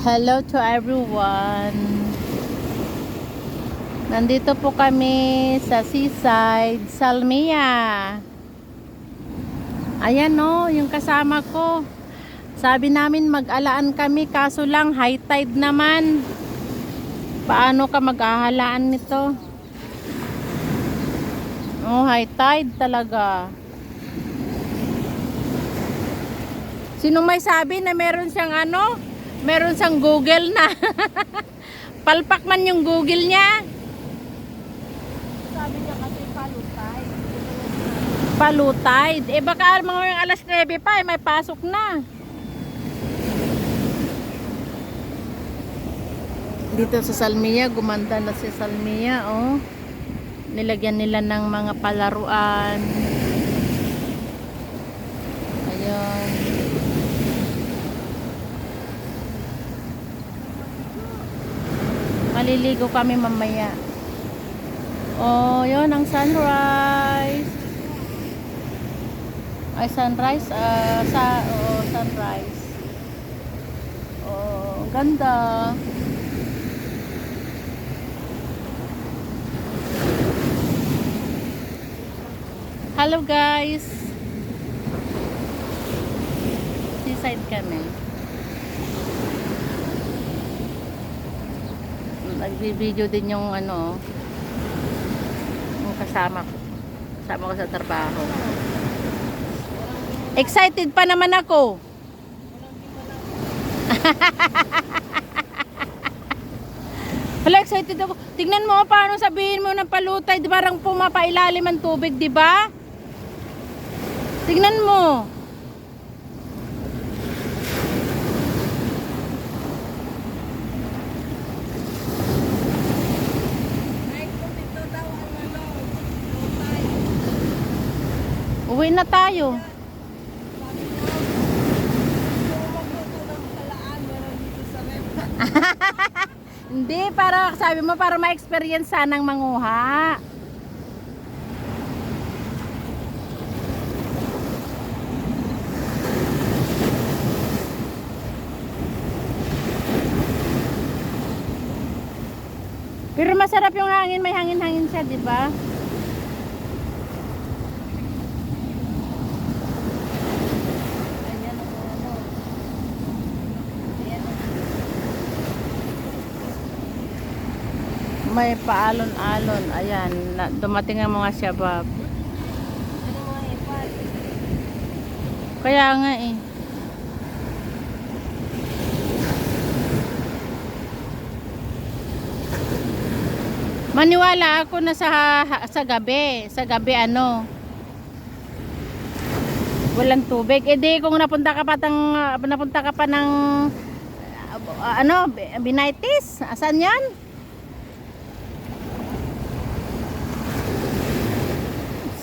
Hello to everyone. Nandito po kami sa seaside, Salmia. Ayan no, yung kasama ko. Sabi namin mag-alaan kami kaso lang high tide naman. Paano ka mag-ahalaan nito? Oh, high tide talaga. Sinong may sabi na meron siyang ano? Meron siyang Google na. Palpak man yung Google niya. Sabi niya kasi palutay. Palutay. Eh baka mga alas 9 pa may pasok na. Dito sa Salmia, gumanda na si Salmia, oh. Nilagyan nila ng mga palaruan. Ayun. Maliligo kami mamaya. Oh, yun ang sunrise. Ay, sunrise? Sunrise. Oh, ganda. Hello guys. Seaside kami. Nagbi-video din yung ano, yung kasama ko sa trabaho. Excited pa naman ako. Hala, excited ako. Tingnan mo paano sabihin mo ng palutay, di ba parang pumapailalim ang tubig, di ba? Tingnan mo. Uwi na tayo. Hindi, para sabi mo para ma-experience sanang manguha. Pero masarap yung hangin, may hangin-hangin siya, di ba? May paalon-alon. Ayan, dumating ang mga shabab. Kaya nga eh. Maniwala ako na sa gabi. Sa gabi ano, walang tubig. Eh di kung napunta ka pa ng ano, Binaitis. Asan yan?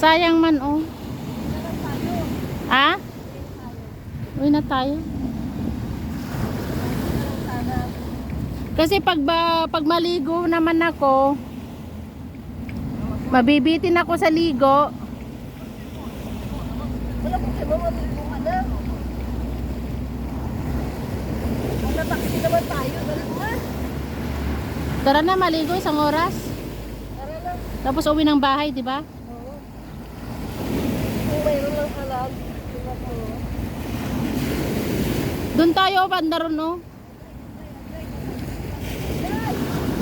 Sayang man oh. Ha? Uwi na tayo. Kasi pag maligo naman ako, mabibitin ako sa ligo. Wala po siya mga maligo ka na. Wala taxi naman tayo. Dali mo nga. Tara na, maligo isang oras. Tara lang. Tapos uwi ng bahay, di ba? Oo. Kung mayroon lang alam. Tingnan mo. Doon tayo, banda ron, oh.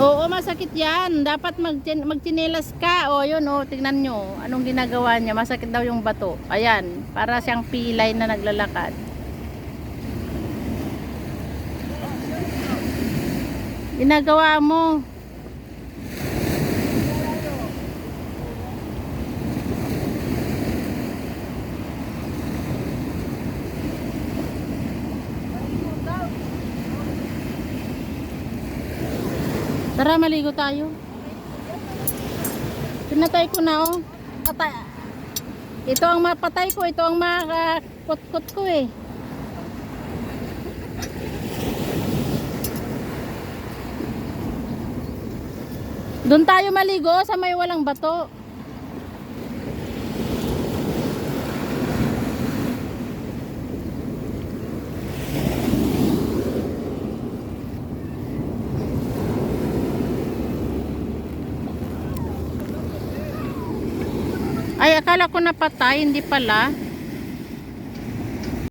Oo, masakit yan. Dapat magtsinelas ka. O, yun, oh, tingnan nyo. Anong ginagawa niya? Masakit daw yung bato. Ayan, para siyang pilay na naglalakad. Ginagawa mo. Tara, maligo tayo. Pinatay ko na, oh. Ito ang mapatay ko. Ito ang makakot-kot ko, eh. Doon tayo maligo sa may walang bato. Ay, akala ko napatay, hindi pala.